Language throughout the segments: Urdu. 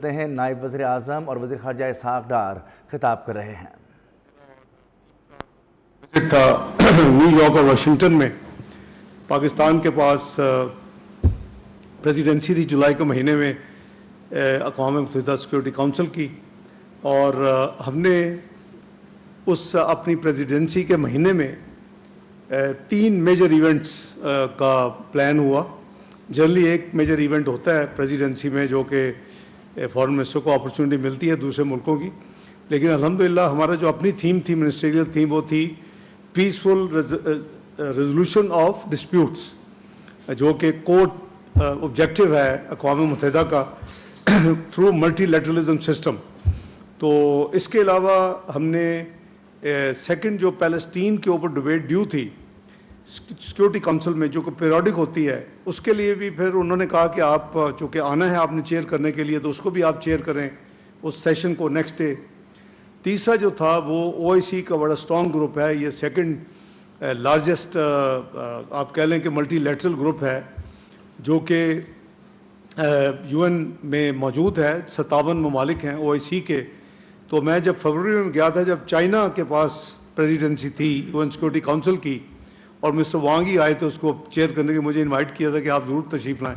کرتے ہیں نائب وزیر اعظم اور وزیر خارجہ اسحاق ڈار خطاب کر رہے ہیں۔ تھا نیو یارک اور واشنگٹن میں پاکستان کے پاس پریزیڈنسی تھی جولائی کے مہینے میں اقوام متحدہ سیکورٹی کونسل کی، اور ہم نے اس اپنی پریزیڈنسی کے مہینے میں 3 میجر ایونٹس کا پلان ہوا۔ جنرلی ایک میجر ایونٹ ہوتا ہے پریزیڈنسی میں جو کہ فارن منسٹر کو اپرچونٹی ملتی ہے دوسرے ملکوں کی، لیکن الحمدللہ ہمارا جو اپنی تھیم تھی منسٹریل تھیم وہ تھی پیسفل ریزولوشن آف ڈسپیوٹس، جو کہ کورٹ آبجیکٹو ہے اقوام متحدہ کا تھرو ملٹی لیٹرلزم سسٹم۔ تو اس کے علاوہ ہم نے سیکنڈ جو پیلسٹین کے اوپر ڈبیٹ ڈیو تھی سیکورٹی کونسل میں جو کہ پیریوڈک ہوتی ہے، اس کے لیے بھی پھر انہوں نے کہا کہ آپ چونکہ آنا ہے آپ نے چیئر کرنے کے لیے تو اس کو بھی آپ چیئر کریں اس سیشن کو نیکسٹ ڈے۔ تیسرا جو تھا وہ OIC کا بڑا اسٹرانگ گروپ ہے، یہ سیکنڈ لارجسٹ آپ کہہ لیں کہ ملٹی لیٹرل گروپ ہے جو کہ UN میں موجود ہے، 57 ممالک ہیں OIC کے۔ تو میں جب فروری میں گیا تھا جب چائنا کے پاس پریزیڈنسی تھی UN سیکورٹی کونسل کی، اور مسٹر وانگ ہی آئے تھے اس کو چیئر کرنے کے، مجھے انوائٹ کیا تھا کہ آپ ضرور تشریف لائیں،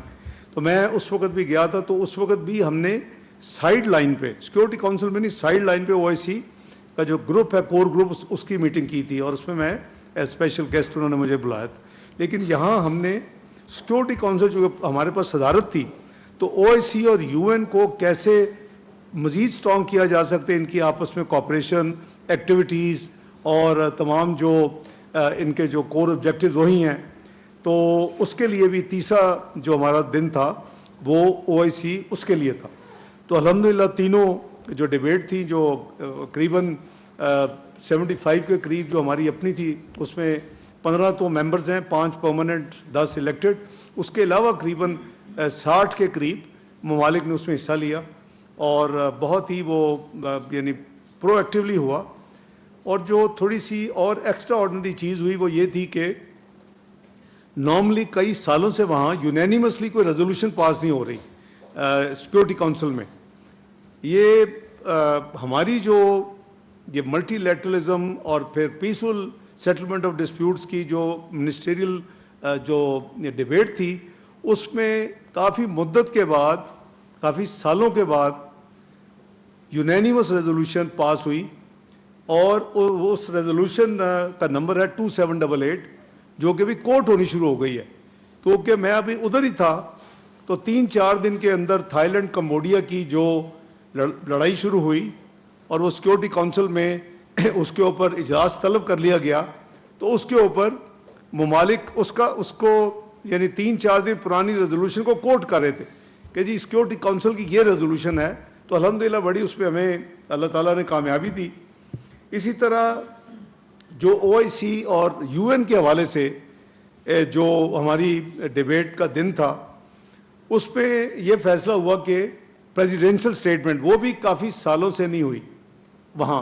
تو میں اس وقت بھی گیا تھا۔ تو اس وقت بھی ہم نے سائیڈ لائن پہ سیکورٹی کونسل میں نہیں، سائیڈ لائن پہ OIC کا جو گروپ ہے کور گروپ اس کی میٹنگ کی تھی، اور اس میں اسپیشل گیسٹ انہوں نے مجھے بلایا تھا۔ لیکن یہاں ہم نے سیکورٹی کونسل جو ہمارے پاس صدارت تھی، تو OIC اور UN کو کیسے مزید اسٹرانگ کیا جا سکتے، ان کی آپس میں کوآپریشن ایکٹیویٹیز اور تمام جو ان کے جو کور آبجیکٹیو وہی ہیں، تو اس کے لیے بھی تیسرا جو ہمارا دن تھا وہ OIC اس کے لیے تھا۔ تو الحمدللہ تینوں جو ڈیبیٹ تھی جو قریباً 75 کے قریب جو ہماری اپنی تھی، اس میں 15 تو ممبرز ہیں، 5 پرماننٹ 10 الیکٹڈ، اس کے علاوہ قریباً 60 کے قریب ممالک نے اس میں حصہ لیا، اور بہت ہی وہ یعنی پرو ایکٹیولی ہوا۔ اور جو تھوڑی سی اور ایکسٹرا آرڈنری چیز ہوئی وہ یہ تھی کہ نارملی کئی سالوں سے وہاں یونینیمسلی کوئی ریزولوشن پاس نہیں ہو رہی سیکورٹی کونسل میں۔ یہ ہماری جو یہ ملٹی لیٹرلزم اور پھر پیسفل سیٹلمنٹ آف ڈسپیوٹس کی جو منسٹریل جو ڈیبیٹ تھی، اس میں کافی مدت کے بعد، کافی سالوں کے بعد یونینیمس ریزولوشن پاس ہوئی، اور اس ریزولوشن کا نمبر ہے 2788، جو کہ بھی کوٹ ہونی شروع ہو گئی ہے۔ کیونکہ میں ابھی ادھر ہی تھا تو 3-4 دن کے اندر تھائی لینڈ کمبوڈیا کی جو لڑائی شروع ہوئی، اور وہ سیکورٹی کونسل میں اس کے اوپر اجلاس طلب کر لیا گیا، تو اس کے اوپر ممالک اس کو یعنی 3-4 دن پرانی ریزولوشن کو کوٹ کر رہے تھے کہ جی سیکورٹی کونسل کی یہ ریزولوشن ہے۔ تو الحمدللہ بڑی اس پہ ہمیں اللہ تعالیٰ نے کامیابی دی۔ اسی طرح جو OIC اور UN کے حوالے سے جو ہماری ڈیبیٹ کا دن تھا، اس پہ یہ فیصلہ ہوا کہ پریزیڈینشل سٹیٹمنٹ وہ بھی کافی سالوں سے نہیں ہوئی، وہاں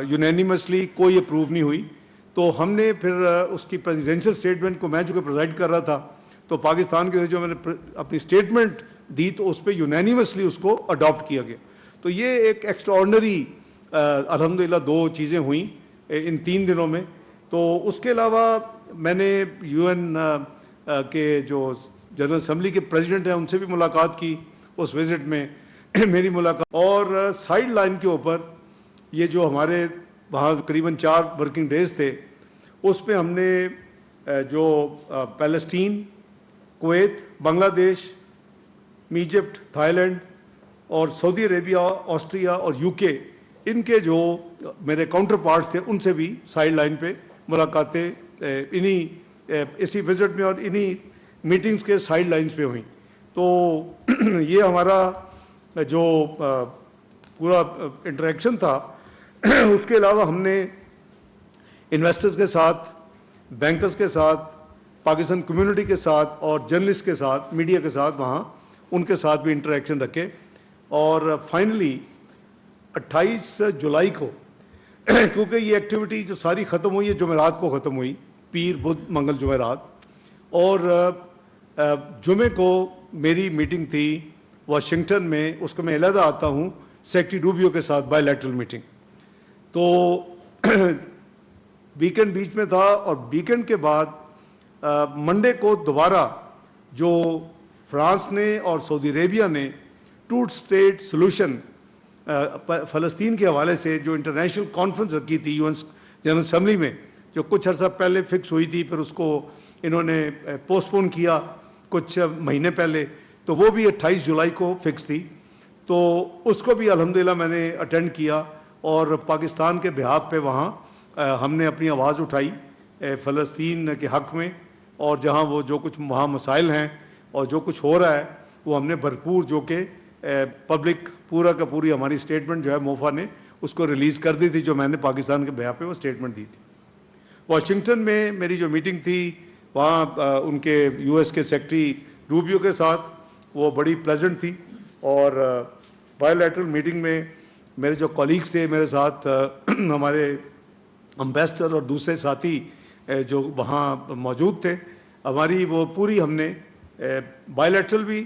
یونینیمسلی کوئی اپروو نہیں ہوئی۔ تو ہم نے پھر اس کی پریزیڈینشل سٹیٹمنٹ کو، میں جو کہ پریزائڈ کر رہا تھا، تو پاکستان کے جو میں نے اپنی سٹیٹمنٹ دی تو اس پہ یونینیمسلی اس کو اڈاپٹ کیا گیا۔ تو یہ ایک ایکسٹرا آرڈنری الحمدللہ 2 چیزیں ہوئیں ان 3 دنوں میں۔ تو اس کے علاوہ میں نے UN کے جو جنرل اسمبلی کے پریزیڈنٹ ہیں ان سے بھی ملاقات کی اس وزٹ میں میری ملاقات، اور سائیڈ لائن کے اوپر یہ جو ہمارے وہاں قریباً 4 ورکنگ ڈیز تھے، اس میں ہم نے جو پیلسٹین، کویت، بنگلہ دیش، ایجپٹ، تھائی لینڈ اور سعودی عربیہ، آسٹریا اور UK، ان کے جو میرے کاؤنٹر پارٹس تھے ان سے بھی سائیڈ لائن پہ ملاقاتیں اسی وزٹ میں اور انہی میٹنگز کے سائیڈ لائنز پہ ہوئیں۔ تو یہ ہمارا جو پورا انٹریکشن تھا۔ اس کے علاوہ ہم نے انویسٹرز کے ساتھ، بینکرز کے ساتھ، پاکستان کمیونٹی کے ساتھ اور جرنلسٹ کے ساتھ، میڈیا کے ساتھ وہاں ان کے ساتھ بھی انٹریکشن رکھے، اور فائنلی 28 جولائی کو کیونکہ یہ ایکٹیویٹی جو ساری ختم ہوئی ہے جمعرات کو ختم ہوئی، پیر بدھ منگل جمعرات، اور جمعے کو میری میٹنگ تھی واشنگٹن میں، اس کو میں علیحدہ آتا ہوں سیکٹری روبیو کے ساتھ بائیلیٹرل میٹنگ. تو ویکینڈ بیچ میں تھا، اور ویکینڈ کے بعد منڈے کو دوبارہ جو فرانس نے اور سعودی عربیہ نے ٹو اسٹیٹ سولوشن فلسطین کے حوالے سے جو انٹرنیشنل کانفرنس رکھی تھی یو این جنرل اسمبلی میں، جو کچھ عرصہ پہلے فکس ہوئی تھی، پھر اس کو انہوں نے پوسٹ پون کیا کچھ مہینے پہلے، تو وہ بھی 28 جولائی کو فکس تھی. تو اس کو بھی الحمدللہ میں نے اٹینڈ کیا، اور پاکستان کے بہاف پہ وہاں ہم نے اپنی آواز اٹھائی فلسطین کے حق میں، اور جہاں وہ جو کچھ وہاں مسائل ہیں اور جو کچھ ہو رہا ہے وہ ہم نے بھرپور، جو کہ پبلک پورا کا پوری ہماری اسٹیٹمنٹ جو ہے موفا نے اس کو ریلیز کر دی تھی، جو میں نے پاکستان کے بہاف پہ وہ اسٹیٹمنٹ دی تھی. واشنگٹن میں میری جو میٹنگ تھی وہاں ان کے یو ایس کے سیکٹری روبیو کے ساتھ، وہ بڑی پلیزنٹ تھی. اور بائیلیٹرل میٹنگ میں میرے جو کولیگس تھے میرے ساتھ، ہمارے امبیسڈر اور دوسرے ساتھی جو وہاں موجود تھے، ہماری وہ پوری ہم نے بائیلیٹرل بھی،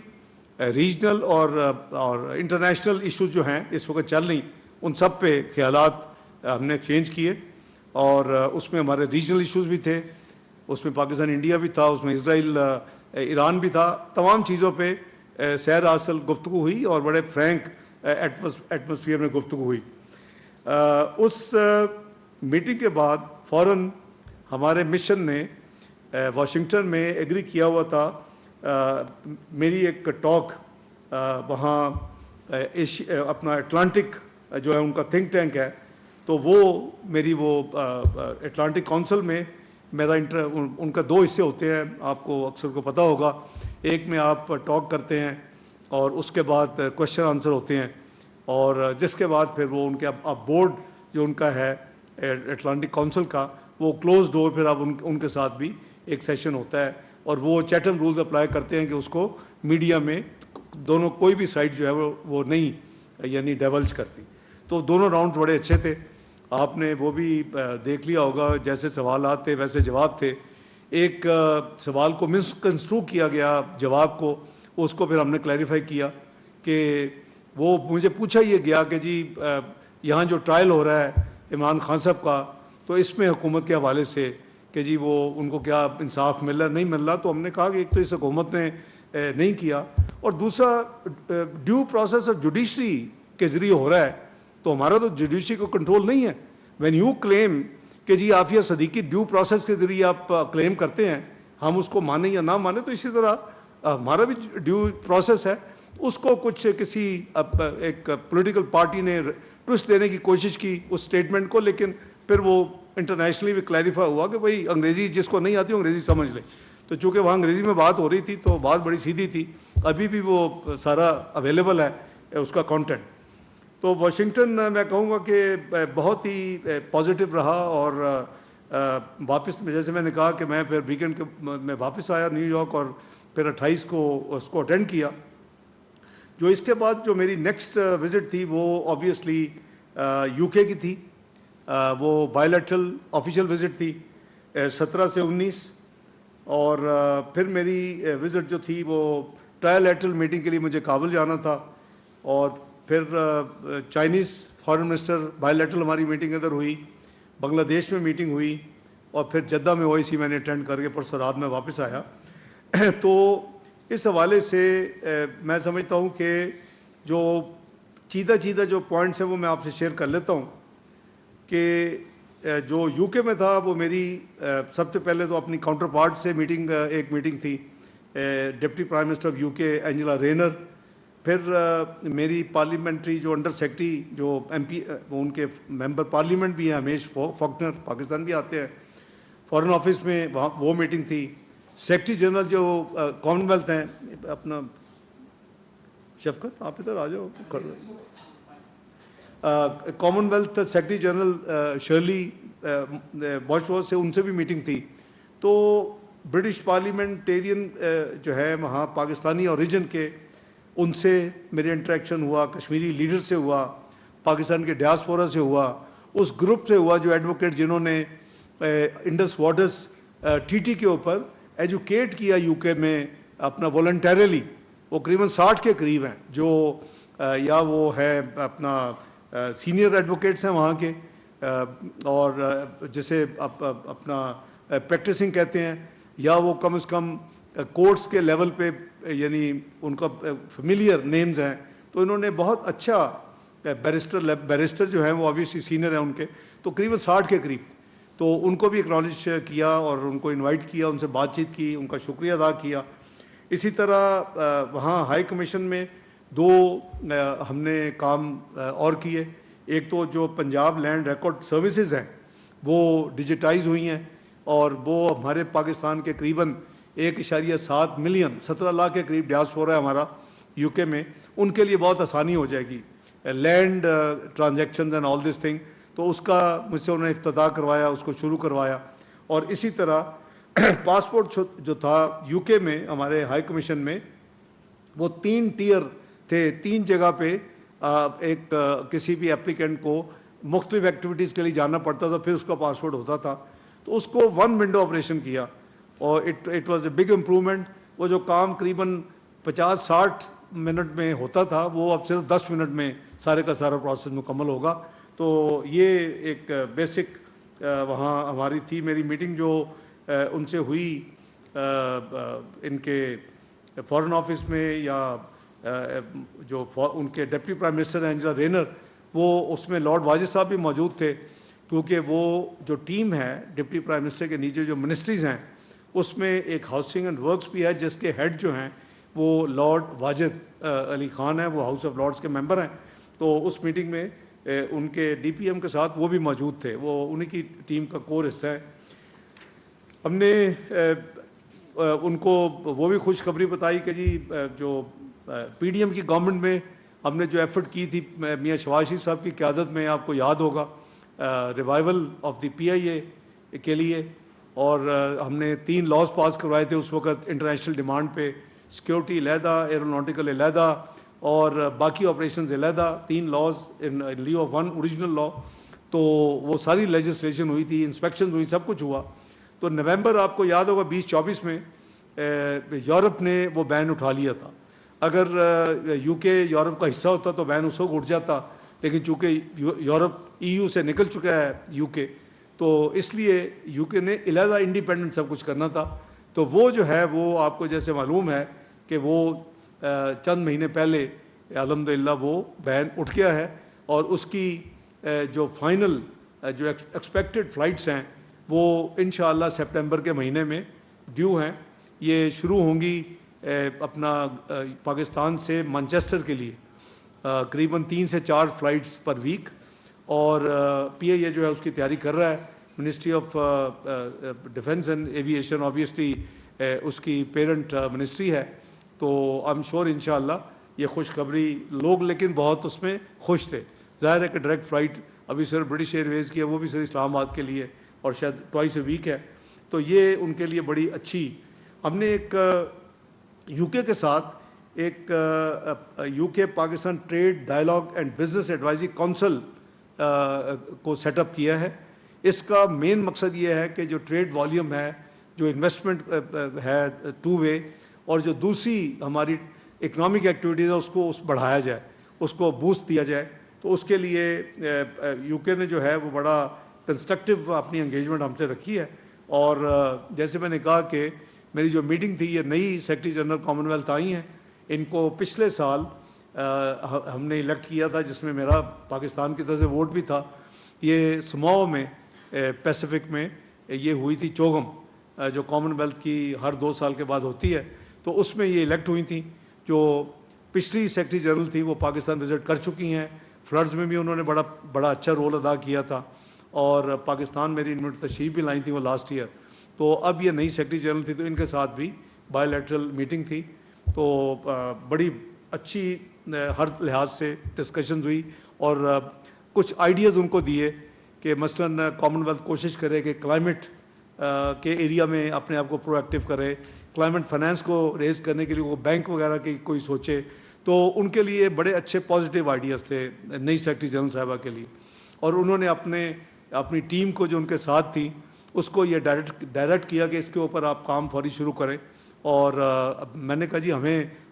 ریجنل اور انٹرنیشنل ایشوز جو ہیں اس وقت چل رہی، ان سب پہ خیالات ہم نے ایکسچینج کیے. اور اس میں ہمارے ریجنل ایشوز بھی تھے، اس میں پاکستان انڈیا بھی تھا، اس میں اسرائیل ایران بھی تھا. تمام چیزوں پہ سیر اصل گفتگو ہوئی، اور بڑے فرینک ایٹماسفیئر میں گفتگو ہوئی. اس میٹنگ کے بعد فوراً ہمارے مشن نے واشنگٹن میں ایگری کیا ہوا تھا میری ایک ٹاک وہاں اپنا اٹلانٹک جو ہے ان کا تھنک ٹینک ہے، تو وہ میری وہ اٹلانٹک کونسل میں میرا ان کا 2 حصے ہوتے ہیں، آپ کو اکثر کو پتہ ہوگا. ایک میں آپ ٹاک کرتے ہیں اور اس کے بعد کوشچن آنسر ہوتے ہیں، اور جس کے بعد پھر وہ ان کے بورڈ جو ان کا ہے اٹلانٹک کونسل کا، وہ کلوز ڈور پھر اب ان کے ساتھ بھی ایک سیشن ہوتا ہے، اور وہ چیٹم رولز اپلائی کرتے ہیں کہ اس کو میڈیا میں دونوں کوئی بھی سائٹ جو ہے وہ نہیں یعنی ڈیولج کرتی. تو دونوں راؤنڈ بڑے اچھے تھے، آپ نے وہ بھی دیکھ لیا ہوگا. جیسے سوالات تھے ویسے جواب تھے. ایک سوال کو مسکنسٹرو کیا گیا جواب کو، اس کو پھر ہم نے کلیریفائی کیا کہ وہ مجھے پوچھا یہ گیا کہ جی یہاں جو ٹرائل ہو رہا ہے عمران خان صاحب کا، تو اس میں حکومت کے حوالے سے کہ جی وہ ان کو کیا انصاف مل رہا نہیں مل رہا. تو ہم نے کہا کہ ایک تو اس حکومت نے نہیں کیا، اور دوسرا ڈیو پروسیس آف جوڈیشری کے ذریعے ہو رہا ہے، تو ہمارا تو جوڈیشری کو کنٹرول نہیں ہے. وین یو کلیم کہ جی عافیہ صدیقی ڈیو پروسیس کے ذریعے آپ کلیم کرتے ہیں، ہم اس کو مانیں یا نہ مانیں، تو اسی طرح ہمارا بھی ڈیو پروسیس ہے. اس کو کچھ کسی ایک پولیٹیکل پارٹی نے ٹوسٹ دینے کی کوشش کی اس اسٹیٹمنٹ کو، لیکن پھر وہ انٹرنیشنلی بھی کلیریفائی ہوا کہ بھائی انگریزی جس کو نہیں آتی انگریزی سمجھ لے. تو چونکہ وہاں انگریزی میں بات ہو رہی تھی تو بات بڑی سیدھی تھی. ابھی بھی وہ سارا اویلیبل ہے اس کا کانٹینٹ. تو واشنگٹن میں کہوں گا کہ بہت ہی پازیٹیو رہا. اور واپس جیسے میں نے کہا کہ میں پھر ویکینڈ میں واپس آیا نیو یارک، اور پھر 28 کو اس کو اٹینڈ کیا. جو اس کے بعد جو میری نیکسٹ وزٹ تھی وہ آبویسلی یو کے کی تھی. وہ بائیلیٹرل آفیشیل وزٹ تھی 17 سے 19. اور پھر میری وزٹ جو تھی وہ ٹرائل لیٹرل میٹنگ کے لیے مجھے کابل جانا تھا. اور پھر چائنیز فارن منسٹر بائیلیٹرل ہماری میٹنگ ادھر ہوئی، بنگلہ دیش میں میٹنگ ہوئی، اور پھر جدہ میں OIC میں نے اٹینڈ کر کے پرسوں رات میں واپس آیا. تو اس حوالے سے میں سمجھتا ہوں کہ جو چیدہ جو پوائنٹس ہیں وہ میں آپ سے شیئر کر لیتا ہوں. کہ جو یو کے میں تھا وہ میری سب سے پہلے تو اپنی کاؤنٹر پارٹ سے ایک میٹنگ تھی، deputy prime minister of UK Angela Rayner. پھر میری پارلیمنٹری جو انڈر سیکرٹری جو MP ان کے ممبر پارلیمنٹ بھی ہیں ہمیش فاکنر، پاکستان بھی آتے ہیں، فارن آفس میں وہاں وہ میٹنگ تھی. سیکرٹری جنرل جو کامن ویلتھ ہیں اپنا شفقت آپ ادھر آ جاؤ، commonwealth secretary general Shirley Botchwey سے ان سے بھی میٹنگ تھی. تو برٹش پارلیمنٹیرین جو ہے وہاں پاکستانی اوریجن کے، ان سے میرے انٹریکشن ہوا، کشمیری لیڈر سے ہوا، پاکستان کے ڈیاسپورا سے ہوا، اس گروپ سے ہوا جو ایڈوکیٹ جنہوں نے انڈس واٹرز TT کے اوپر ایجوکیٹ کیا UK میں اپنا والنٹیرلی. وہ قریباً 60 کے قریب ہیں جو یا وہ ہے اپنا سینئر ایڈوکیٹس ہیں وہاں کے اور جسے اپنا پریکٹسنگ کہتے ہیں, یا وہ کم از کم کورٹس کے لیول پہ یعنی ان کا فیملیئر نیمز ہیں. تو انہوں نے بہت اچھا بیرسٹر جو ہیں وہ آبویسلی سینئر ہیں ان کے, تو قریباً 60 کے قریب. تو ان کو بھی اکنالج کیا اور ان کو انوائٹ کیا, ان سے بات چیت کی, ان کا شکریہ ادا کیا. اسی طرح وہاں ہائی کمیشن میں 2 ہم نے کام اور کیے. ایک تو جو پنجاب لینڈ ریکارڈ سروسز ہیں وہ ڈیجیٹائز ہوئی ہیں, اور وہ ہمارے پاکستان کے قریباً 1.7 ملین 17 لاکھ کے قریب ڈیاسپورا ہے ہمارا یو کے میں, ان کے لیے بہت آسانی ہو جائے گی land transactions and all this thing. تو اس کا مجھ سے انہوں نے افتتاح کروایا, اس کو شروع کروایا. اور اسی طرح پاسپورٹ جو تھا یو کے میں ہمارے ہائی کمیشن میں, وہ 3 ٹیئر تھے, 3 جگہ پہ ایک کسی بھی اپلیکینٹ کو مختلف ایکٹیویٹیز کے لیے جانا پڑتا تھا, پھر اس کا پاسپورٹ ہوتا تھا. تو اس کو 1 ونڈو آپریشن کیا, اور it was a big improvement. وہ جو کام قریباً 50-60 منٹ میں ہوتا تھا وہ اب صرف 10 منٹ میں سارے کا سارا پروسیس مکمل ہوگا. تو یہ ایک بیسک وہاں ہماری تھی. میری میٹنگ جو ان سے ہوئی ان کے فارن آفس میں, یا جو ان کے ڈپٹی پرائم منسٹر ہیں انجلا رینر, وہ اس میں لارڈ واجد صاحب بھی موجود تھے, کیونکہ وہ جو ٹیم ہے ڈپٹی پرائم منسٹر کے نیچے جو منسٹریز ہیں اس میں ایک ہاؤسنگ اینڈ ورکس بھی ہے جس کے ہیڈ جو ہیں وہ لارڈ واجد علی خان ہیں, وہ ہاؤس آف لارڈس کے ممبر ہیں. تو اس میٹنگ میں ان کے ڈی پی ایم کے ساتھ وہ بھی موجود تھے, وہ انہی کی ٹیم کا کور حصہ ہے. ہم نے ان کو وہ بھی خوشخبری بتائی کہ جی جو پی ڈی ایم کی گورنمنٹ میں ہم نے جو ایفرٹ کی تھی میاں شہباز شریف صاحب کی قیادت میں, آپ کو یاد ہوگا, ریوائول آف دی پی آئی اے کے لیے, اور ہم نے 3 لاز پاس کروائے تھے اس وقت انٹرنیشنل ڈیمانڈ پہ, سیکورٹی علیحدہ, ایروناٹیکل علیحدہ, اور باقی آپریشنز علیحدہ, 3 laws in lieu of 1 original law. تو وہ ساری لیجسلیشن ہوئی تھی, انسپیکشن ہوئی, سب کچھ ہوا. تو نومبر آپ کو یاد ہوگا 2024 میں یورپ نے وہ بین اٹھا لیا تھا. اگر یو کے یورپ کا حصہ ہوتا تو بین اس وقت اٹھ جاتا, لیکن چونکہ یورپ ای یو سے نکل چکا ہے یو کے, تو اس لیے یو کے نے علیحدہ انڈیپینڈنٹ سب کچھ کرنا تھا. تو وہ جو ہے وہ آپ کو جیسے معلوم ہے کہ وہ چند مہینے پہلے الحمدللہ وہ بین اٹھ گیا ہے, اور اس کی جو فائنل جو ایکسپیکٹڈ فلائٹس ہیں وہ انشاءاللہ سپٹمبر کے مہینے میں ڈیو ہیں. یہ شروع ہوں گی اپنا پاکستان سے مانچسٹر کے لیے, قریباً 3 سے 4 فلائٹس پر ویک, اور پی آئی اے جو ہے اس کی تیاری کر رہا ہے. Ministry of defence and aviation obviously اس کی پیرنٹ منسٹری ہے. تو آئی ایم شیور انشاءاللہ یہ خوشخبری, لوگ لیکن بہت اس میں خوش تھے. ظاہر ہے کہ ڈائریکٹ فلائٹ ابھی صرف برٹش ایئر ویز کی ہے, وہ بھی صرف اسلام آباد کے لیے, اور شاید ٹوائس اے ویک ہے. تو یہ ان کے لیے بڑی اچھی. ہم نے ایک یو کے کے ساتھ ایک U K Pakistan trade dialogue and business advisory council کو سیٹ اپ کیا ہے. اس کا مین مقصد یہ ہے کہ جو ٹریڈ والیوم ہے, جو انویسٹمنٹ ہے 2 وے, اور جو دوسری ہماری اکنامک ایکٹیویٹیز ہے اس کو بڑھایا جائے, اس کو بوسٹ دیا جائے. تو اس کے لیے یو کے نے جو ہے وہ بڑا کنسٹرکٹیو اپنی انگیجمنٹ ہم سے رکھی ہے. اور جیسے میں نے کہا کہ میری جو میٹنگ تھی, یہ نئی سیکرٹری جنرل کامن ویلتھ آئی ہیں, ان کو پچھلے سال ہم نے الیکٹ کیا تھا, جس میں میرا پاکستان کی طرف سے ووٹ بھی تھا. یہ سماؤ میں پیسیفک میں یہ ہوئی تھی چوگم, جو کامن ویلتھ کی ہر 2 سال کے بعد ہوتی ہے. تو اس میں یہ الیکٹ ہوئی تھیں. جو پچھلی سیکرٹری جنرل تھی وہ پاکستان وزٹ کر چکی ہیں, فلڈز میں بھی انہوں نے بڑا اچھا رول ادا کیا تھا, اور پاکستان میری ان میں تشریف بھی لائی تھی وہ لاسٹ ایئر. تو اب یہ نئی سیکرٹری جنرل تھی, تو ان کے ساتھ بھی بائی لیٹرل میٹنگ تھی. تو بڑی اچھی ہر لحاظ سے ڈسکشنز ہوئی, اور کچھ آئیڈیاز ان کو دیے کہ مثلاً کامن ویلتھ کوشش کرے کہ کلائمیٹ کے ایریا میں اپنے آپ کو پرو ایکٹیو کرے, کلائمیٹ فائنینس کو ریز کرنے کے لیے وہ بینک وغیرہ کی کوئی سوچے. تو ان کے لیے بڑے اچھے پازیٹیو آئیڈیاز تھے نئی سیکرٹری جنرل صاحبہ کے لیے. اور انہوں نے اپنی ٹیم کو جو ان کے ساتھ تھی اس کو یہ ڈائریکٹ کیا کہ اس کے اوپر آپ کام فوری شروع کریں. اور میں نے کہا جی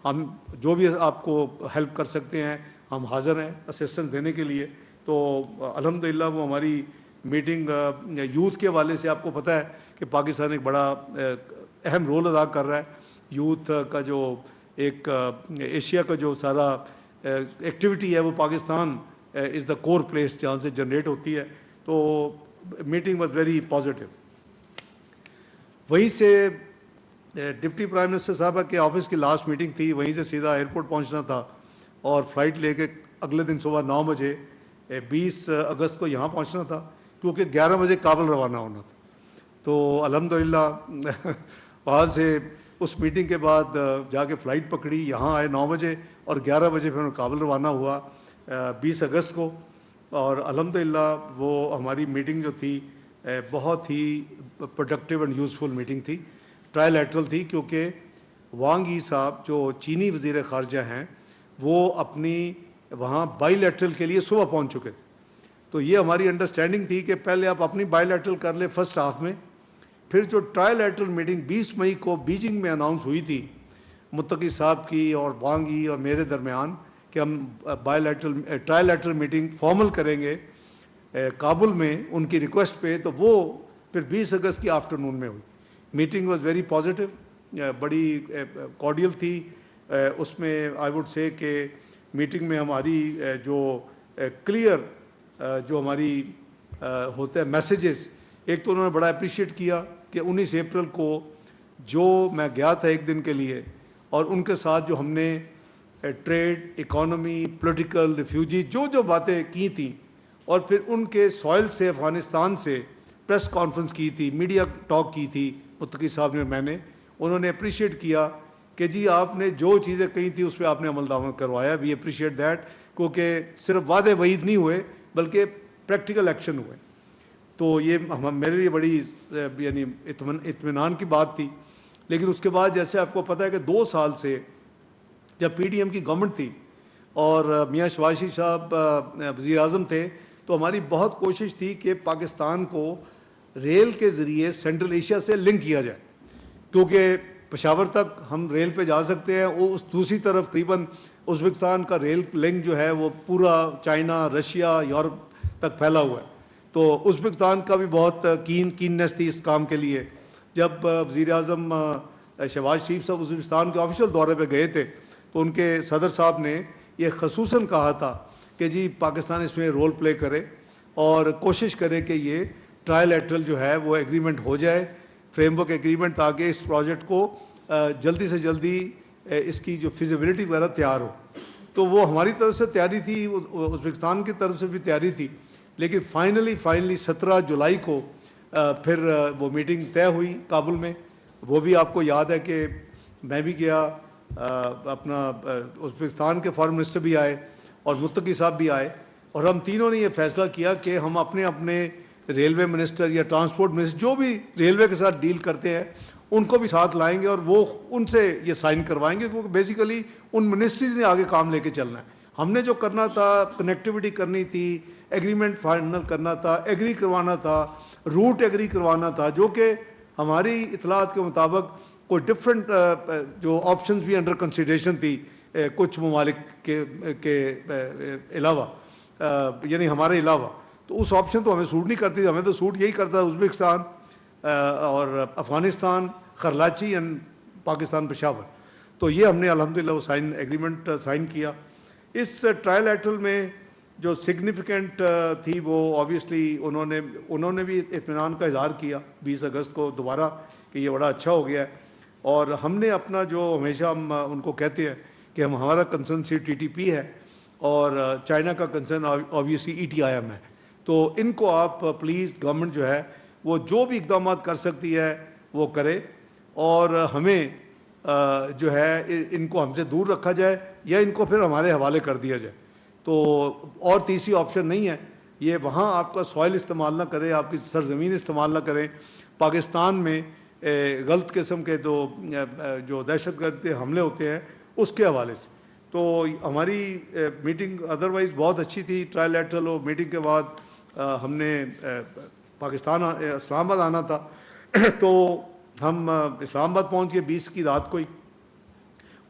ہم جو بھی آپ کو ہیلپ کر سکتے ہیں ہم حاضر ہیں اسسٹنس دینے کے لیے. تو الحمدللہ وہ ہماری میٹنگ یوتھ کے حوالے سے آپ کو پتہ ہے کہ پاکستان ایک بڑا اہم رول ادا کر رہا ہے. یوتھ کا جو ایک ایشیا کا جو سارا ایکٹیویٹی ہے وہ پاکستان از دا کور پلیس جہاں سے جنریٹ ہوتی ہے. تو میٹنگ واز ویری پازیٹیو. وہیں سے ڈپٹی پرائم منسٹر صاحبہ کے آفس کی لاسٹ میٹنگ تھی, وہیں سے سیدھا ایئرپورٹ پہنچنا تھا اور فلائٹ لے کے اگلے دن صبح 9 بجے 20 اگست کو یہاں پہنچنا تھا, کیونکہ 11 بجے کابل روانہ ہونا تھا. تو الحمدللہ وہاں سے اس میٹنگ کے بعد جا کے فلائٹ پکڑی, یہاں آئے 9 بجے اور 11 بجے پھر کابل روانہ ہوا 20 اگست کو. اور الحمدللہ وہ ہماری میٹنگ جو تھی بہت ہی پروڈکٹیو اینڈ یوزفل میٹنگ تھی, ٹرائی لیٹرل تھی, کیونکہ وانگ ای صاحب جو چینی وزیر خارجہ ہیں وہ اپنی وہاں بائی لیٹرل کے لیے صبح پہنچ چکے تھے. تو یہ ہماری انڈرسٹینڈنگ تھی کہ پہلے آپ اپنی بائی لیٹرل کر لیں فرسٹ ہاف میں, پھر جو ٹرائی لیٹرل میٹنگ 20 مئی کو بیجنگ میں اناؤنس ہوئی تھی متقی صاحب کی اور وانگ ای اور میرے درمیان کہ ہم ٹرائی لیٹرل میٹنگ فارمل کریں گے کابل میں ان کی ریکویسٹ پہ, تو وہ پھر 20 اگست کی آفٹرنون میں ہوئی. میٹنگ واز ویری پازیٹیو, بڑی کارڈیل تھی. اس میں آئی وڈ سے کہ میٹنگ میں ہماری جو کلیئر جو ہماری ہوتے ہیں میسیجز, ایک تو انہوں نے بڑا اپریشیٹ کیا کہ 19 اپریل کو جو میں گیا تھا ایک دن کے لیے اور ان کے ساتھ جو ہم نے ٹریڈ, اکانومی, پولیٹیکل, ریفیوجی جو باتیں کی تھیں, اور پھر ان کے سوائل سے افغانستان سے پریس کانفرنس کی تھی, میڈیا ٹاک کی تھی متقی صاحب نے, میں نے, انہوں نے اپریشیٹ کیا کہ جی آپ نے جو چیزیں کہی تھی اس پہ آپ نے عمل درآمد کروایا. وی اپریشیٹ دیٹ, کیونکہ صرف وعدے وعید نہیں ہوئے بلکہ پریکٹیکل ایکشن ہوئے. تو یہ میرے لیے بڑی یعنی اطمینان کی بات تھی. لیکن اس کے بعد جیسے آپ کو پتہ ہے کہ 2 سال سے جب پی ڈی ایم کی گورنمنٹ تھی اور میاں شہباز شریف صاحب وزیر اعظم تھے, تو ہماری بہت کوشش تھی کہ پاکستان کو ریل کے ذریعے سینٹرل ایشیا سے لنک کیا جائے, کیونکہ پشاور تک ہم ریل پہ جا سکتے ہیں, وہ اس دوسری طرف تقریباً ازبکستان کا ریل لنک جو ہے وہ پورا چائنا, رشیا, یورپ تک پھیلا ہوا ہے. تو ازبکستان کا بھی بہت کیننیس تھی اس کام کے لیے. جب وزیر اعظم شہباز شریف صاحب ازبکستان کے آفیشیل دورے پہ گئے تھے تو ان کے صدر صاحب نے یہ خصوصاً کہا تھا کہ جی پاکستان اس میں رول پلے کرے اور کوشش کرے کہ یہ ٹرائی لیٹرل جو ہے وہ ایگریمنٹ ہو جائے, فریم ورک ایگریمنٹ, تاکہ اس پروجیکٹ کو جلدی سے جلدی اس کی جو فیزیبلٹی وغیرہ تیار ہو. تو وہ ہماری طرف سے تیاری تھی, ازبکستان کی طرف سے بھی تیاری تھی. لیکن فائنلی 17 جولائی کو پھر وہ میٹنگ طے ہوئی کابل میں. وہ بھی آپ کو یاد ہے کہ میں بھی گیا, اپنا ازبکستان کے فارن منسٹر بھی آئے اور متقی صاحب بھی آئے, اور ہم تینوں نے یہ فیصلہ کیا کہ ہم اپنے ریلوے منسٹر یا ٹرانسپورٹ منسٹر جو بھی ریلوے کے ساتھ ڈیل کرتے ہیں ان کو بھی ساتھ لائیں گے اور وہ ان سے یہ سائن کروائیں گے, کیونکہ بیسیکلی ان منسٹریز نے آگے کام لے کے چلنا ہے. ہم نے جو کرنا تھا, کنیکٹیوٹی کرنی تھی, ایگریمنٹ فائنل کرنا تھا, ایگری کروانا تھا, روٹ ایگری کروانا تھا, جو کہ ہماری اطلاعات کے مطابق کوئی ڈفرینٹ جو آپشنز بھی انڈر کنسیڈریشن تھی کچھ ممالک کے علاوہ, یعنی ہمارے علاوہ. تو اس آپشن تو ہمیں سوٹ نہیں کرتی تھی, ہمیں تو سوٹ یہی کرتا ہے ازبکستان اور افغانستان, خرلاچی اینڈ پاکستان پشاور. تو یہ ہم نے الحمدللہ وہ ایگریمنٹ سائن کیا. اس ٹرائی لیٹرل میں جو سگنیفیکنٹ تھی وہ آبویسلی انہوں نے بھی اطمینان کا اظہار کیا 20 اگست کو دوبارہ کہ یہ بڑا اچھا ہو گیا ہے. اور ہم نے اپنا جو ہمیشہ ہم ان کو کہتے ہیں کہ ہمارا کنسرن صرف TTP ہے اور چائنا کا کنسرن آبویسلی ETIM ہے. تو ان کو آپ پلیز گورنمنٹ جو ہے وہ جو بھی اقدامات کر سکتی ہے وہ کرے, اور ہمیں جو ہے ان کو ہم سے دور رکھا جائے یا ان کو پھر ہمارے حوالے کر دیا جائے. تو اور تیسری آپشن نہیں ہے. یہ وہاں آپ کا سوائل استعمال نہ کرے, آپ کی سرزمین استعمال نہ کریں. پاکستان میں غلط قسم کے جو دہشت گرد حملے ہوتے ہیں اس کے حوالے سے. تو ہماری میٹنگ ادروائز بہت اچھی تھی, ٹرائی لیٹرل. اور میٹنگ کے بعد ہم نے پاکستان اسلام آباد آنا تھا, تو ہم اسلام آباد پہنچ کے 20 کی رات کو ہی.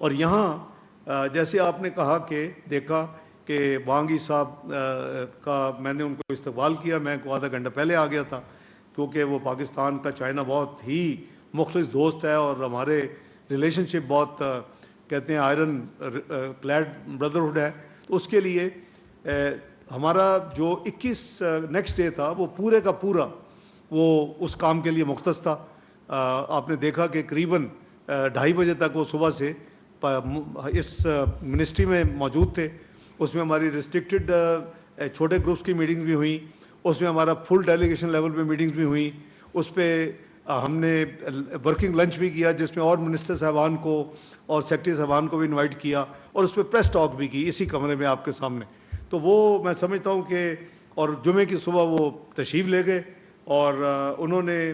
اور یہاں جیسے آپ نے کہا کہ دیکھا کہ وانگی صاحب کا میں نے ان کو استقبال کیا، میں کو آدھا گھنٹہ پہلے آ گیا تھا کیونکہ وہ پاکستان کا چائنا بہت ہی مخلص دوست ہے اور ہمارے ریلیشن شپ بہت کہتے ہیں آئرن کلیڈ بردرہڈ ہے. تو اس کے لیے ہمارا جو 21 نیکسٹ ڈے تھا وہ پورے کا پورا وہ اس کام کے لیے مختص تھا. آپ نے دیکھا کہ قریباً 2:30 بجے تک وہ صبح سے اس منسٹری میں موجود تھے. اس میں ہماری ریسٹرکٹڈ چھوٹے گروپس کی میٹنگز بھی ہوئیں, اس میں ہمارا فل ڈیلیگیشن لیول پہ میٹنگز بھی ہوئیں, اس پہ ہم نے ورکنگ لنچ بھی کیا جس میں اور منسٹر صاحبان کو اور سیکرٹری صاحبان کو بھی انوائٹ کیا, اور اس پہ پریس ٹاک بھی کی اسی کمرے میں آپ کے سامنے. تو وہ میں سمجھتا ہوں کہ اور جمعے کی صبح وہ تشریف لے گئے اور انہوں نے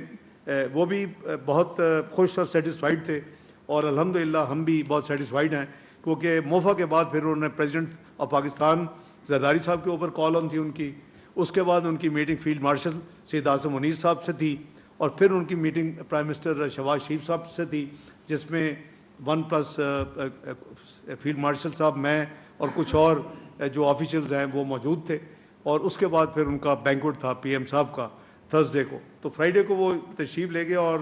وہ بھی بہت خوش اور سیٹسفائیڈ تھے, اور الحمدللہ ہم بھی بہت سیٹسفائیڈ ہیں کیونکہ موفا کے بعد پھر انہوں نے پریزیڈنٹ آف پاکستان زرداری صاحب کے اوپر کال آن تھی ان کی, اس کے بعد ان کی میٹنگ فیلڈ مارشل سید اعظم منیر صاحب سے تھی, اور پھر ان کی میٹنگ پرائم منسٹر شہباز شریف صاحب سے تھی جس میں 1+ فیلڈ مارشل صاحب, میں اور کچھ اور جو آفیشلز ہیں وہ موجود تھے, اور اس کے بعد پھر ان کا بینکوٹ تھا پی ایم صاحب کا تھرسڈے کو. تو فرائیڈے کو وہ تشریف لے گئے اور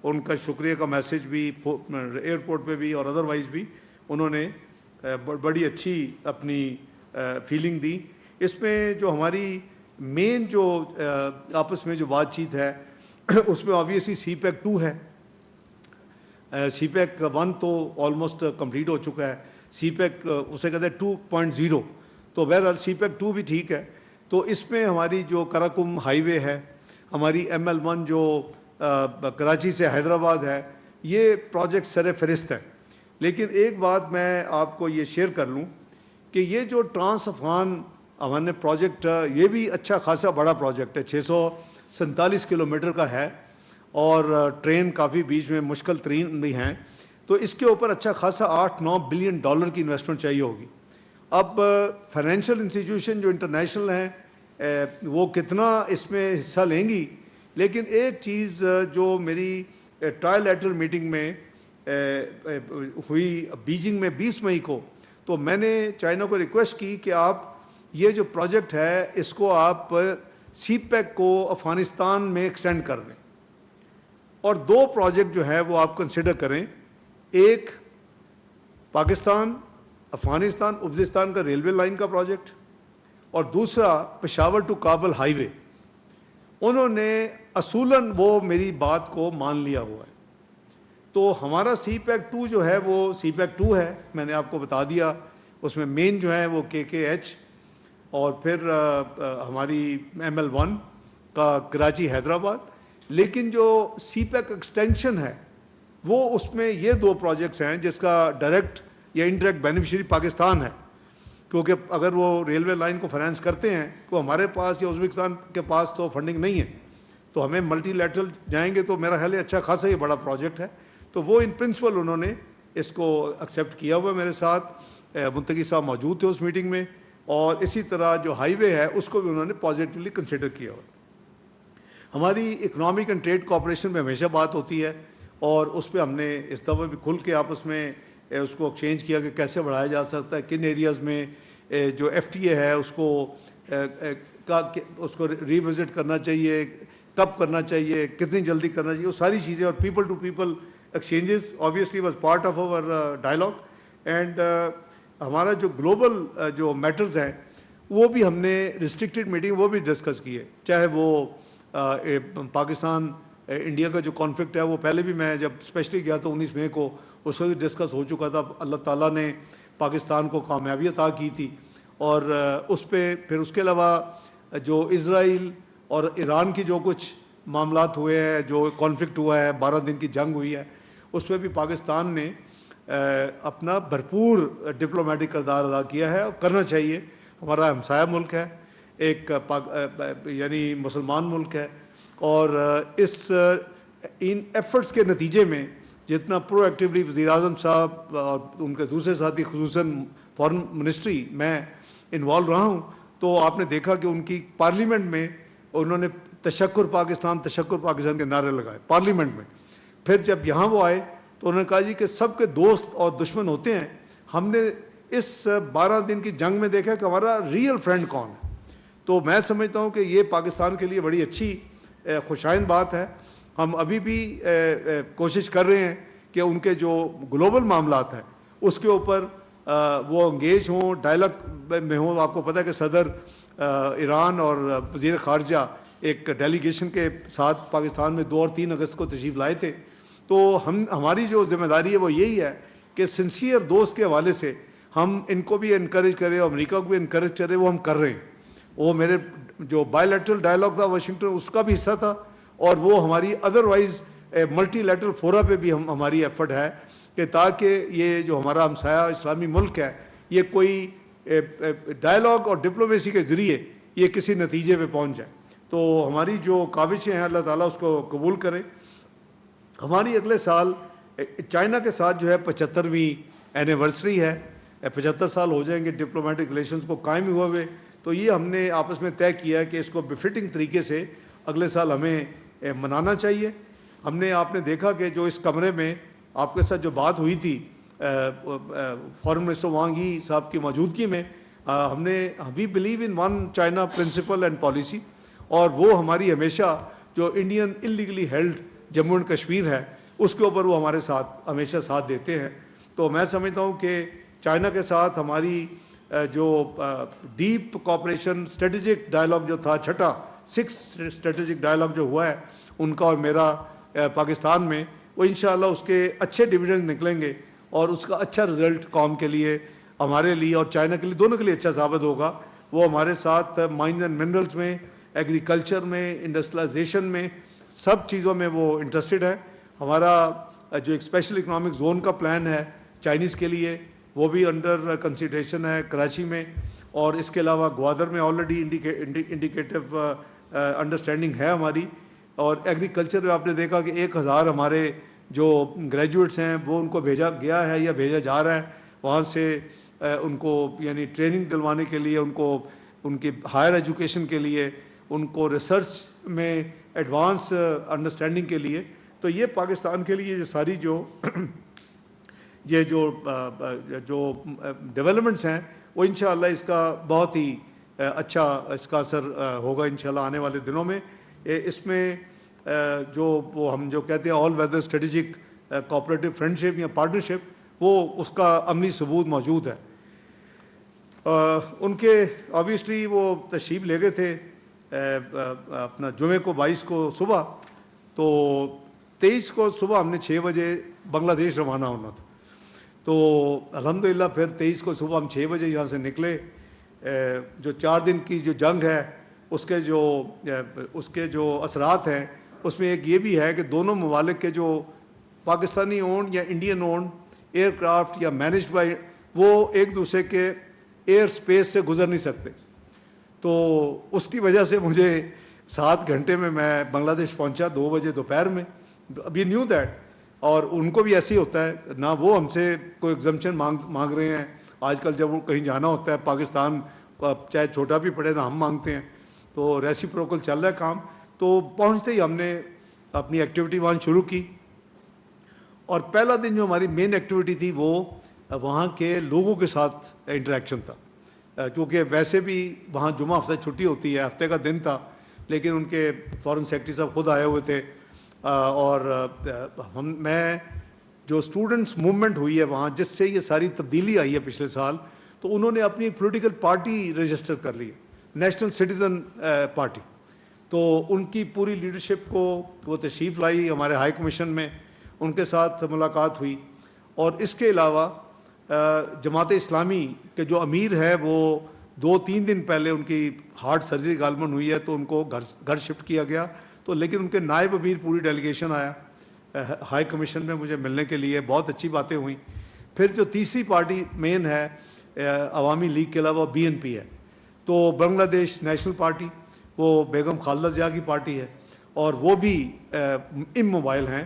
ان کا شکریہ کا میسج بھی ایئرپورٹ پہ بھی اور ادروائز بھی انہوں نے بڑی اچھی اپنی فیلنگ دی. اس میں جو ہماری مین جو آپس میں جو بات چیت ہے اس میں آبویسلی سی پیک 2 ہے. سی پیک 1 تو آلموسٹ کمپلیٹ ہو چکا ہے, سی پیک اسے کہتے ہیں 2.0, تو بہرحال سی پیک 2 بھی ٹھیک ہے. تو اس میں ہماری جو کراکم ہائی وے ہے, ہماری ML1 جو کراچی سے حیدرآباد ہے, یہ پروجیکٹ سر فہرست ہے. لیکن ایک بات میں آپ کو یہ شیئر کر لوں کہ یہ جو ٹرانس افغان ہم نے پروجیکٹ, یہ بھی اچھا خاصا بڑا پروجیکٹ ہے, 647 کلومیٹر کا ہے, اور ٹرین کافی بیچ میں مشکل ترین بھی ہیں. تو اس کے اوپر اچھا خاصا $8-9 بلین کی انویسٹمنٹ چاہیے ہوگی. اب فائنینشیل انسٹیٹیوشن جو انٹرنیشنل ہیں وہ کتنا اس میں حصہ لیں گی, لیکن ایک چیز جو میری ٹرائل لیٹرل میٹنگ میں ہوئی بیجنگ میں 20 مئی کو, تو میں نے چائنا کو ریکویسٹ کی کہ آپ یہ جو پروجیکٹ ہے اس کو آپ سی پیک کو افغانستان میں ایکسٹینڈ کر دیں, اور 2 پروجیکٹ جو ہے وہ آپ کنسیڈر کریں. ایک پاکستان افغانستان ابزستان کا ریلوے لائن کا پروجیکٹ, اور دوسرا پشاور ٹو کابل ہائی وے. انہوں نے اصولاً وہ میری بات کو مان لیا ہوا ہے. تو ہمارا سی پیک 2 جو ہے وہ سی پیک 2 ہے, میں نے آپ کو بتا دیا. اس میں مین جو ہے وہ KKH, اور پھر ہماری ML1 کا کراچی حیدرآباد. لیکن جو سی پیک ایکسٹینشن ہے وہ اس میں یہ 2 پروجیکٹس ہیں جس کا ڈائریکٹ یا انڈائریکٹ بینیفیشری پاکستان ہے, کیونکہ اگر وہ ریلوے لائن کو فائنانس کرتے ہیں تو ہمارے پاس یا ازبکستان کے پاس تو فنڈنگ نہیں ہے, تو ہمیں ملٹی لیٹرل جائیں گے تو میرا خیال ہے اچھا خاصا یہ بڑا پروجیکٹ ہے. تو وہ ان پرنسپل انہوں نے اس کو ایکسیپٹ کیا ہوا. میرے ساتھ منتقی صاحب موجود تھے اس میٹنگ میں, اور اسی طرح جو ہائی وے ہے اس کو بھی انہوں نے پازیٹیولی کنسیڈر کیا ہوا. ہماری اکنامک اینڈ ٹریڈ کوآپریشن میں ہمیشہ بات ہوتی ہے, اور اس پہ ہم نے اس دفعہ بھی کھل کے آپس میں اس کو ایکسچینج کیا کہ کیسے بڑھایا جا سکتا ہے, کن ایریاز میں جو FTA ہے اس کو ری وزٹ کرنا چاہیے, کب کرنا چاہیے, کتنی جلدی کرنا چاہیے, وہ ساری چیزیں. اور people to people exchanges obviously was part of our dialogue. And ہمارا جو گلوبل جو میٹرز ہیں وہ بھی ہم نے ریسٹرکٹڈ میٹنگ وہ بھی ڈسکس کی ہے, چاہے وہ پاکستان انڈیا کا جو کانفلکٹ ہے وہ پہلے بھی میں جب اسپیشلی گیا تو 19 مئی کو اس کو بھی ڈسکس ہو چکا تھا. اللہ تعالیٰ نے پاکستان کو کامیابی عطا کی تھی, اور اس پہ پھر اس کے علاوہ جو اسرائیل اور ایران کی جو کچھ معاملات ہوئے ہیں, جو کانفلکٹ ہوا ہے, 12 دن کی جنگ ہوئی ہے, اس پہ بھی پاکستان نے اپنا بھرپور ڈپلومیٹک کردار ادا کیا ہے, اور کرنا چاہیے. ہمارا ہمسایہ ملک ہے, ایک یعنی مسلمان ملک ہے, اور ان ایفرٹس کے نتیجے میں جتنا پرو ایکٹیولی وزیر اعظم صاحب اور ان کے دوسرے ساتھی خصوصاً فارن منسٹری میں انوالو رہا ہوں, تو آپ نے دیکھا کہ ان کی پارلیمنٹ میں انہوں نے تشکر پاکستان کے نعرے لگائے پارلیمنٹ میں. پھر جب یہاں وہ آئے تو انہوں نے کہا جی کہ سب کے دوست اور دشمن ہوتے ہیں، ہم نے اس 12 دن کی جنگ میں دیکھا کہ ہمارا ریئل فرینڈ کون ہے. تو میں سمجھتا ہوں کہ یہ پاکستان کے لیے بڑی اچھی خوشائند بات ہے. ہم ابھی بھی کوشش کر رہے ہیں کہ ان کے جو گلوبل معاملات ہیں اس کے اوپر وہ انگیج ہوں، ڈائلاگ میں ہوں. آپ کو پتہ ہے کہ صدر ایران اور وزیر خارجہ ایک ڈیلیگیشن کے ساتھ پاکستان میں 2 اور 3 اگست کو تشریف لائے تھے. تو ہماری جو ذمہ داری ہے وہ یہی ہے کہ سنسیئر دوست کے حوالے سے ہم ان کو بھی انکریج کریں اور امریکہ کو بھی انکریج کریں. وہ ہم کر رہے ہیں. وہ میرے جو بائی لیٹرل ڈائلاگ تھا واشنگٹن اس کا بھی حصہ تھا، اور وہ ہماری ادروائز ملٹی لیٹرل فورا پہ بھی ہماری ایفرٹ ہے کہ تاکہ یہ جو ہمارا ہمسایہ اسلامی ملک ہے یہ کوئی ڈائلاگ اور ڈپلومیسی کے ذریعے یہ کسی نتیجے پہ پہنچ جائے. تو ہماری جو کاوشیں ہیں اللہ تعالیٰ اس کو قبول کرے. ہماری اگلے سال چائنا کے ساتھ جو ہے 75ویں اینیورسری ہے. 75 سال ہو جائیں گے ڈپلومیٹک ریلیشنز کو قائم ہوئے ہوئے. تو یہ ہم نے آپس میں طے کیا ہے کہ اس کو بفٹنگ طریقے سے اگلے سال ہمیں منانا چاہیے. ہم نے آپ نے دیکھا کہ جو اس کمرے میں آپ کے ساتھ جو بات ہوئی تھی فارن منسٹر وانگ ای صاحب کی موجودگی میں، ہم نے we believe in one China principle and policy, اور وہ ہماری ہمیشہ جو Indian illegally held Jammu and Kashmir ہے اس کے اوپر وہ ہمارے ساتھ ہمیشہ ساتھ دیتے ہیں. تو میں سمجھتا ہوں کہ چائنا کے ساتھ ہماری جو ڈیپ کوآپریشن اسٹریٹجک ڈائلاگ جو تھا 6 اسٹریٹجک ڈائلاگ جو ہوا ہے ان کا اور میرا پاکستان میں، وہ انشاءاللہ اس کے اچھے ڈویڈنڈ نکلیں گے اور اس کا اچھا رزلٹ قوم کے لیے، ہمارے لیے اور چائنا کے لیے دونوں کے لیے اچھا ثابت ہوگا. وہ ہمارے ساتھ مائنز اینڈ منرلز میں، ایگریکلچر میں، انڈسٹریلائزیشن میں، سب چیزوں میں وہ انٹرسٹڈ ہے. ہمارا جو ایک اسپیشل اکنامک زون کا پلان ہے چائنیز کے لیے وہ بھی انڈر کنسیڈریشن ہے کراچی میں، اور اس کے علاوہ گوادر میں آلریڈی انڈیکیٹو انڈرسٹینڈنگ ہے ہماری. اور ایگریکلچر میں آپ نے دیکھا کہ 1000 ہمارے جو گریجویٹس ہیں وہ ان کو بھیجا گیا ہے یا بھیجا جا رہا ہے وہاں سے ان کو یعنی ٹریننگ دلوانے کے لیے، ان کو ان کی ہائر ایجوکیشن کے لیے، ان کو ریسرچ میں ایڈوانس انڈرسٹینڈنگ کے لیے. تو یہ پاکستان کے لیے جو ساری یہ جو ڈیولپمنٹس ہیں وہ انشاءاللہ اس کا بہت ہی اچھا اس کا اثر ہوگا انشاءاللہ آنے والے دنوں میں. اس میں جو وہ ہم جو کہتے ہیں آل ویدر اسٹریٹجک کوآپریٹو فرینڈشپ یا پارٹنرشپ، وہ اس کا عملی ثبوت موجود ہے. ان کے آبویسلی وہ تشریف لے گئے تھے اپنا جمعے کو 22 کو صبح، تو 23 کو صبح ہم نے 6 بجے بنگلہ دیش روانہ ہونا تھا. تو الحمدللہ پھر 23 کو صبح ہم 6 بجے یہاں سے نکلے. جو 4 دن کی جو جنگ ہے اس کے جو اثرات ہیں اس میں ایک یہ بھی ہے کہ دونوں ممالک کے جو پاکستانی اونڈ یا انڈین اونڈ ایئر کرافٹ یا مینجڈ بائی، وہ ایک دوسرے کے ایئر سپیس سے گزر نہیں سکتے. تو اس کی وجہ سے مجھے 7 گھنٹے میں بنگلہ دیش پہنچا 2 بجے دوپہر میں. ابھی نیو دیٹ، اور ان کو بھی ایسے ہی ہوتا ہے نہ وہ ہم سے کوئی ایگزمپشن مانگ رہے ہیں. آج کل جب وہ کہیں جانا ہوتا ہے پاکستان چاہے چھوٹا بھی پڑے نہ ہم مانگتے ہیں. تو ریسیپروکل چل رہا ہے کام. تو پہنچتے ہی ہم نے اپنی ایکٹیویٹی وہاں شروع کی، اور پہلا دن جو ہماری مین ایکٹیویٹی تھی وہ وہاں کے لوگوں کے ساتھ انٹریکشن تھا. کیونکہ ویسے بھی وہاں جمعہ ہفتہ چھٹی ہوتی ہے، ہفتے کا دن تھا، لیکن ان کے فارن سیکرٹری صاحب خود آئے ہوئے تھے. اور میں جو اسٹوڈنٹس موومنٹ ہوئی ہے وہاں جس سے یہ ساری تبدیلی آئی ہے پچھلے سال، تو انہوں نے اپنی ایک پولیٹیکل پارٹی رجسٹر کر لی ہے، نیشنل سٹیزن پارٹی. تو ان کی پوری لیڈرشپ کو وہ تشریف لائی ہمارے ہائی کمیشن میں، ان کے ساتھ ملاقات ہوئی. اور اس کے علاوہ جماعت اسلامی کے جو امیر ہے وہ 2-3 دن پہلے ان کی ہارٹ سرجری غالباً ہوئی ہے تو ان کو گھر شفٹ کیا گیا. تو لیکن ان کے نائب امیر پوری ڈیلیگیشن آیا ہائی کمیشن میں مجھے ملنے کے لیے، بہت اچھی باتیں ہوئیں. پھر جو تیسری پارٹی مین ہے عوامی لیگ کے علاوہ BNP ہے. تو بنگلہ دیش نیشنل پارٹی، وہ بیگم خالدہ ضیاء کی پارٹی ہے، اور وہ بھی موبائل ہیں،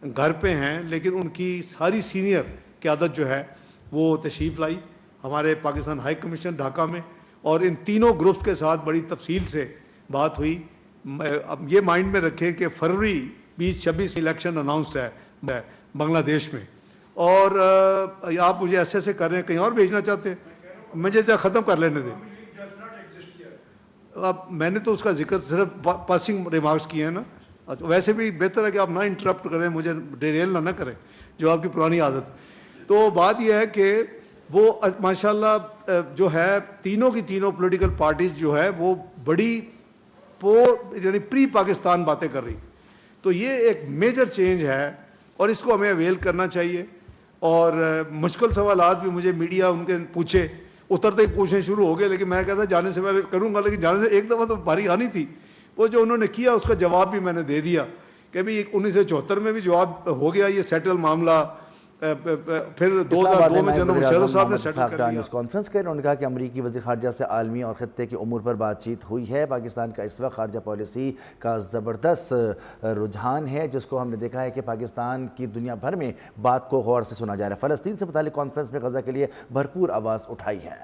گھر پہ ہیں، لیکن ان کی ساری سینئر قیادت جو ہے وہ تشریف لائی ہمارے پاکستان ہائی کمیشن ڈھاکہ میں. اور ان تینوں گروپس کے ساتھ بڑی تفصیل سے بات ہوئی. اب یہ مائنڈ میں رکھیں کہ فروری 2026 الیکشن اناؤنسڈ ہے بنگلہ دیش میں، اور آپ مجھے ایسے کر رہے ہیں، کہیں اور بھیجنا چاہتے ہیں؟ مجھے ختم کر لینے دیں. اب میں نے تو اس کا ذکر صرف پاسنگ ریمارکس کیے ہیں نا. ویسے بھی بہتر ہے کہ آپ نہ انٹرپٹ کریں، مجھے ڈیریل نہ کریں، جو آپ کی پرانی عادت ہے. تو بات یہ ہے کہ وہ ماشاءاللہ جو ہے تینوں کی تینوں پولیٹیکل پارٹیز جو ہے وہ بڑی یعنی پری پاکستان باتیں کر رہی تھی. تو یہ ایک میجر چینج ہے اور اس کو ہمیں اویل کرنا چاہیے. اور مشکل سوالات بھی مجھے میڈیا ان کے پوچھے، اترتے ہی پوچھنے شروع ہو گئے، لیکن میں کہتا جانے سے پہلے کروں گا، لیکن جانے سے ایک دفعہ تو باری آنی تھی. وہ جو انہوں نے کیا اس کا جواب بھی میں نے دے دیا کہ بھی 1974 میں بھی جواب ہو گیا یہ سیٹل معاملہ، پھر 2002 میں جنرل مشرف صاحب نے سیٹل کر لیا. نیوز کانفرنس کے انہوں نے کہا کہ امریکی وزیر خارجہ سے عالمی اور خطے کے امور پر بات چیت ہوئی ہے. پاکستان کا اس وقت خارجہ پالیسی کا زبردست رجحان ہے، جس کو ہم نے دیکھا ہے کہ پاکستان کی دنیا بھر میں بات کو غور سے سنا جا رہا ہے. فلسطین سے متعلق کانفرنس میں غزہ کے لیے بھرپور آواز اٹھائی ہے.